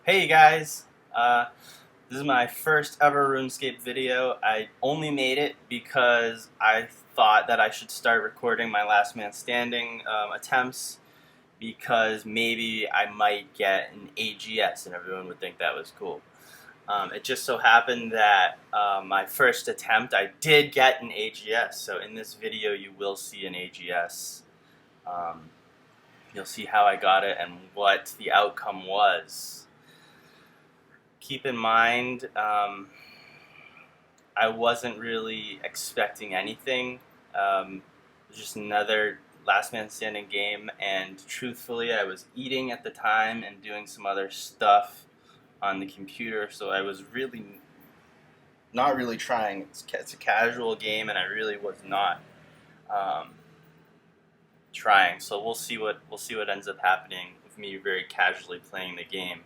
Hey guys, this is my first ever RuneScape video. I only made it because I thought that I should start recording my last man standing attempts because maybe I might get an AGS and everyone would think that was cool. It just so happened that my first attempt I did get an AGS, so in this video you will see an AGS. Um, you'll see how I got it and what the outcome was. Keep in mind, I wasn't really expecting anything. It was just another last man standing game, and truthfully, I was eating at the time and doing some other stuff on the computer, so I was really not really trying. It's a casual game, and I really was not um, trying. So we'll see what ends up happening with me very casually playing the game.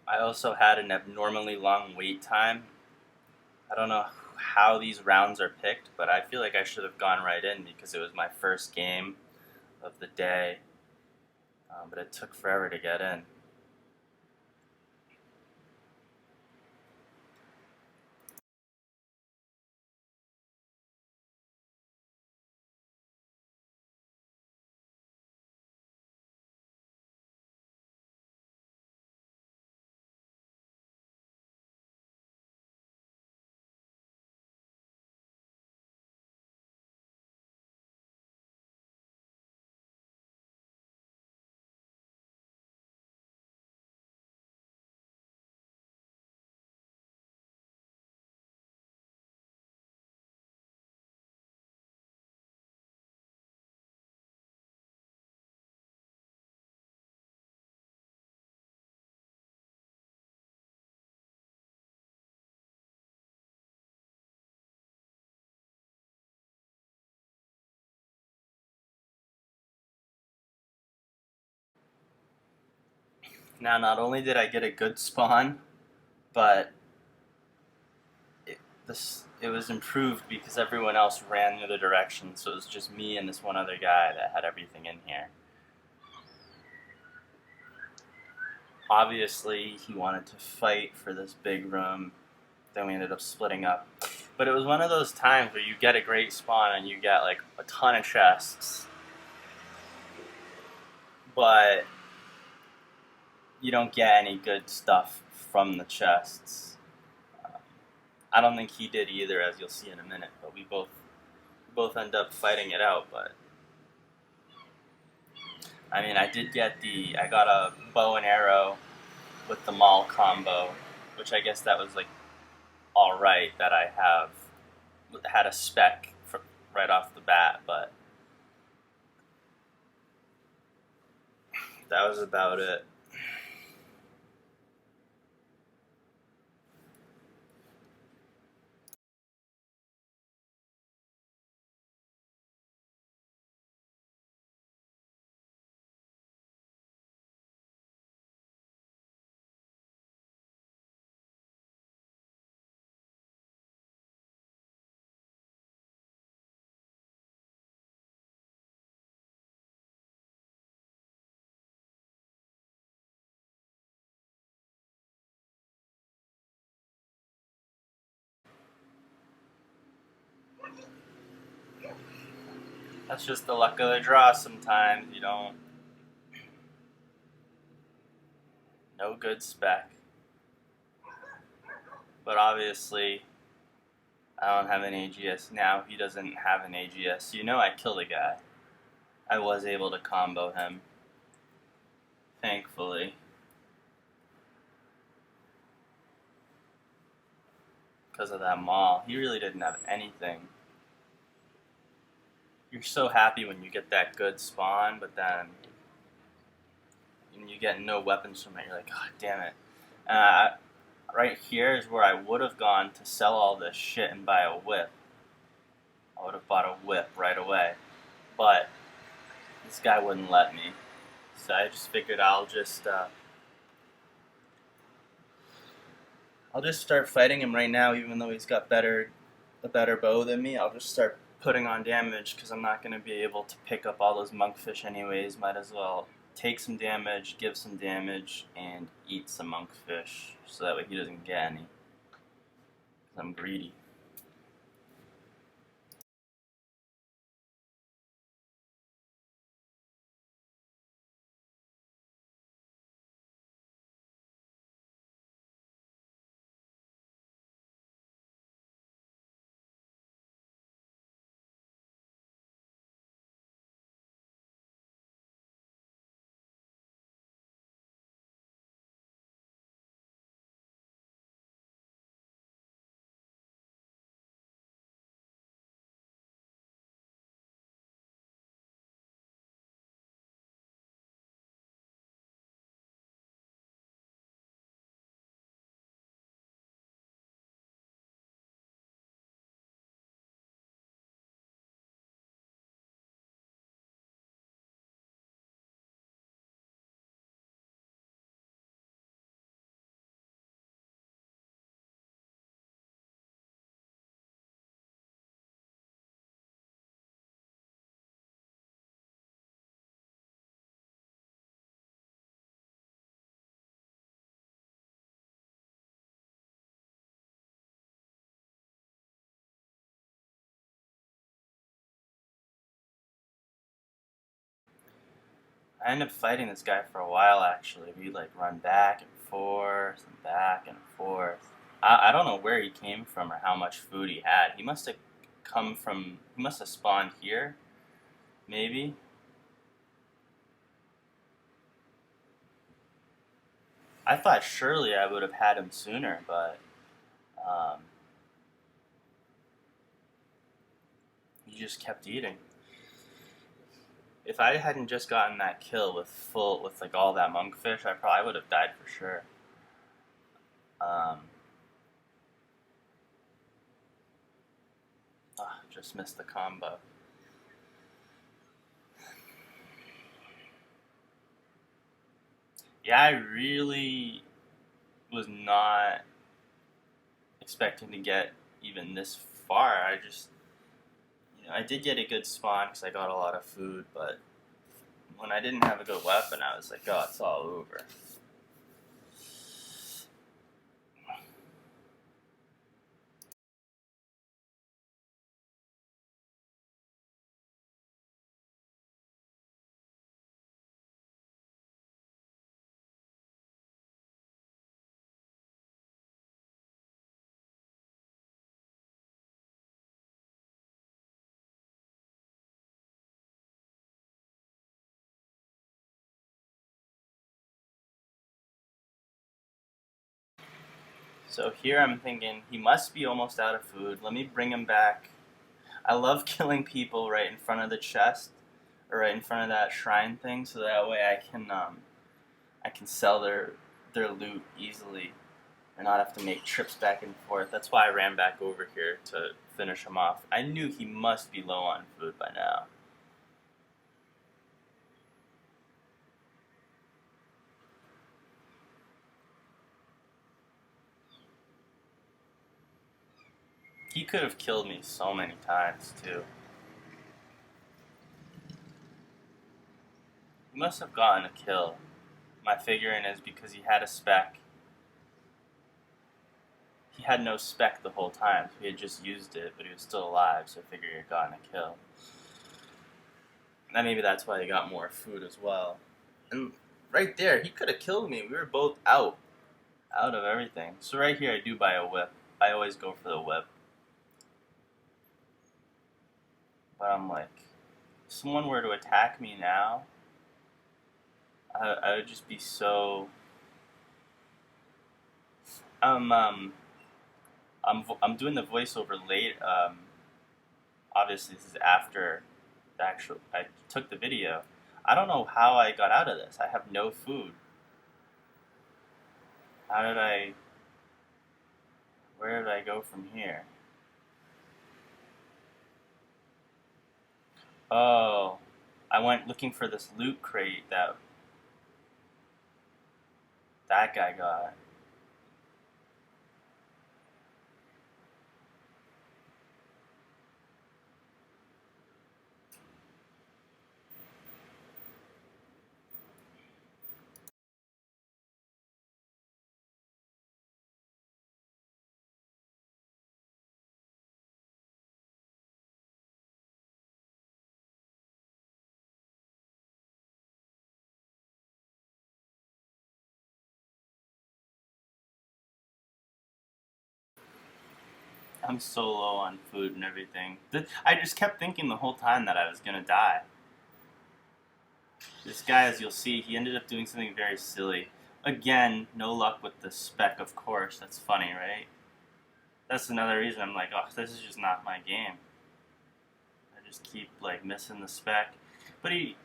I also had an abnormally long wait time. I don't know how these rounds are picked, but I feel like I should have gone right in because it was my first game of the day, but it took forever to get in. Now, not only did I get a good spawn, but it was improved because everyone else ran the other direction, so it was just me and this one other guy that had everything in here. Obviously, he wanted to fight for this big room. Then we ended up splitting up. But it was one of those times where you get a great spawn and you get like a ton of chests, but you don't get any good stuff from the chests. I don't think he did either, as you'll see in a minute. But we both end up fighting it out. But I mean, I got a bow and arrow with the maul combo, which I guess that was like all right that I had a spec right off the bat, but that was about it. That's just the luck of the draw sometimes. You don't. No good spec. But obviously, I don't have an AGS now. He doesn't have an AGS. You know I killed a guy. I was able to combo him. Thankfully. Because of that maul. He really didn't have anything. You're so happy when you get that good spawn, but then you get no weapons from it. You're like, God damn it. Right here is where I would have gone to sell all this shit and buy a whip. I would have bought a whip right away. But this guy wouldn't let me. So I just figured I'll just start fighting him right now, even though he's got a better bow than me. I'll just start putting on damage because I'm not going to be able to pick up all those monkfish anyways. Might as well take some damage, give some damage, and eat some monkfish so that way he doesn't get any. Because I'm greedy. I ended up fighting this guy for a while actually. We like run back and forth and back and forth. I don't know where he came from or how much food he had. He must have spawned here, maybe. I thought surely I would have had him sooner, but um, he just kept eating. If I hadn't just gotten that kill with like all that monkfish, I probably would have died for sure. Um, just missed the combo. Yeah, I really was not expecting to get even this far. I did get a good spawn because I got a lot of food, but when I didn't have a good weapon, I was like, oh, it's all over. So here I'm thinking, he must be almost out of food. Let me bring him back. I love killing people right in front of the chest, or right in front of that shrine thing, so that way I can sell their loot easily and not have to make trips back and forth. That's why I ran back over here to finish him off. I knew he must be low on food by now. He could have killed me so many times too. He must have gotten a kill. My figuring is because he had a spec. He had no spec the whole time, so he had just used it, but he was still alive, so I figured he had gotten a kill. And maybe that's why he got more food as well. And right there, he could have killed me. We were both out of everything. So right here, I do buy a whip. I always go for the whip. But I'm like, if someone were to attack me now, I would just be so. Um, um, I'm doing the voiceover late. Obviously, this is after the actual. I took the video. I don't know how I got out of this. I have no food. How did I? Where did I go from here? Oh, I went looking for this loot crate that guy got. I'm so low on food and everything. I just kept thinking the whole time that I was gonna die. This guy, as you'll see, he ended up doing something very silly. Again, no luck with the spec, of course. That's funny, right? That's another reason I'm like, oh, this is just not my game. I just keep like missing the spec. But he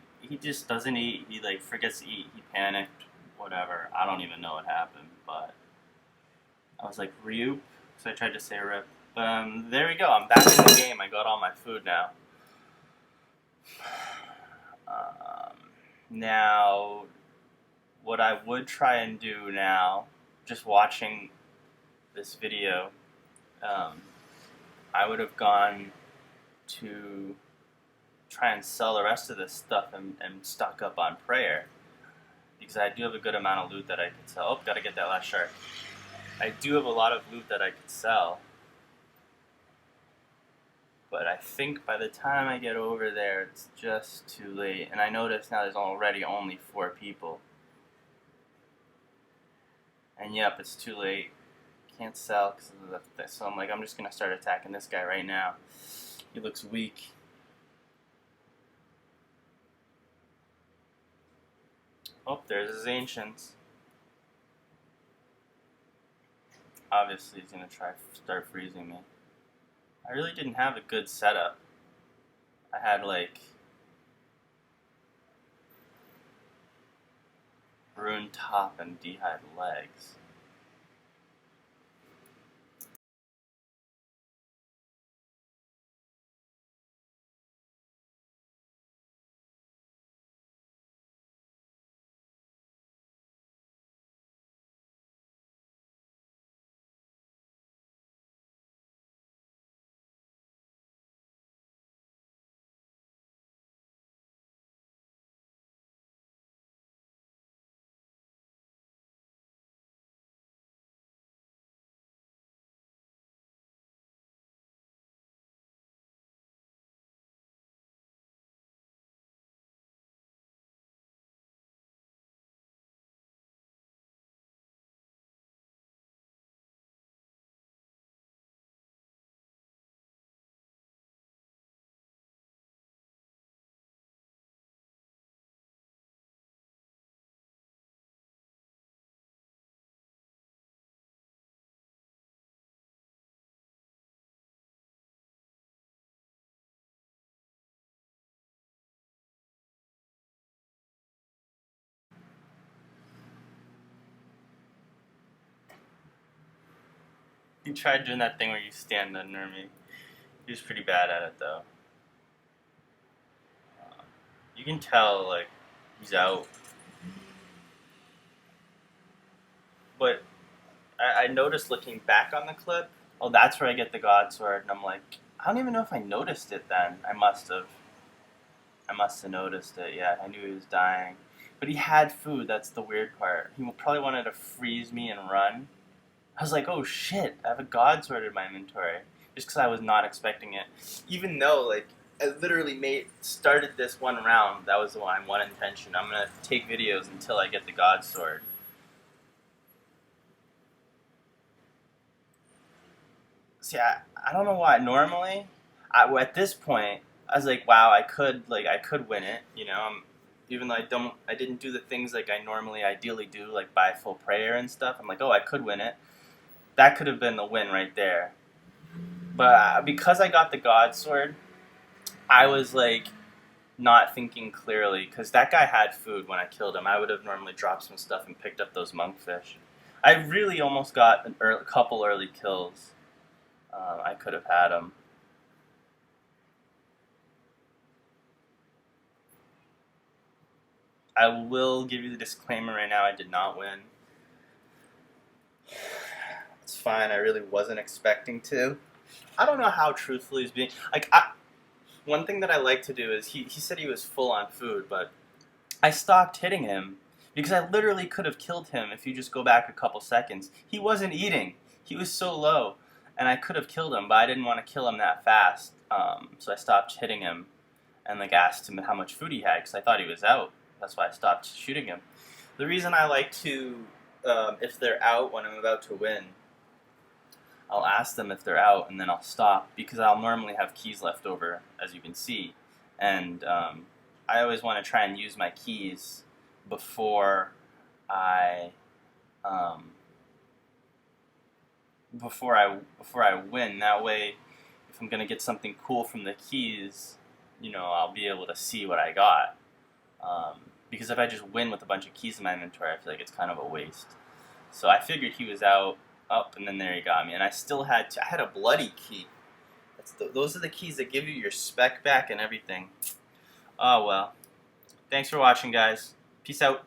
just doesn't eat. He like forgets to eat. He panicked. Whatever. I don't even know what happened. But I was like, Ryup. So I tried to say rip. But there we go. I'm back in the game. I got all my food now. Now, what I would try and do now, just watching this video, I would have gone to try and sell the rest of this stuff and stock up on prayer, because I do have a good amount of loot that I could sell. Oh, gotta get that last shark. I do have a lot of loot that I could sell, but I think by the time I get over there, it's just too late. And I notice now there's already only 4 people. And yep, it's too late. Can't sell because of this. So I'm like, I'm just going to start attacking this guy right now. He looks weak. Oh, there's his ancients. Obviously, he's going to try to start freezing me. I really didn't have a good setup. I had like rune top and d'hide legs. He tried doing that thing where you stand under me. He was pretty bad at it though. You can tell like he's out. But I noticed looking back on the clip, oh, that's where I get the Godsword, and I'm like, I don't even know if I noticed it then. I must have. I must have noticed it, yeah. I knew he was dying. But he had food, that's the weird part. He probably wanted to freeze me and run. I was like, oh shit, I have a Godsword in my inventory. Just because I was not expecting it. Even though, like, I literally started this one round. That was my one intention. I'm gonna take videos until I get the Godsword. See, I don't know why. Normally, at this point, I was like, wow, I could win it. You know, even though I didn't do the things like I normally ideally do, like buy full prayer and stuff. I'm like, oh, I could win it. That could have been the win right there. But because I got the Godsword, I was like not thinking clearly because that guy had food when I killed him. I would have normally dropped some stuff and picked up those monkfish. I really almost got a couple early kills. I could have had them. I will give you the disclaimer right now. I did not win. It's fine. I really wasn't expecting to. I don't know how truthful he's being. One thing that I like to do is he said he was full on food, but I stopped hitting him because I literally could have killed him if you just go back a couple seconds. He wasn't eating. He was so low, and I could have killed him, but I didn't want to kill him that fast. So I stopped hitting him and like asked him how much food he had because I thought he was out. That's why I stopped shooting him. The reason I like to, if they're out when I'm about to win, I'll ask them if they're out and then I'll stop because I'll normally have keys left over, as you can see. And I always want to try and use my keys before I before I win. That way, if I'm gonna get something cool from the keys, you know, I'll be able to see what I got. Because if I just win with a bunch of keys in my inventory, I feel like it's kind of a waste. So I figured he was out, up, and then there he got me. And I still had I had a bloody key. Those are the keys that give you your spec back and everything. Oh well. Thanks for watching, guys. Peace out.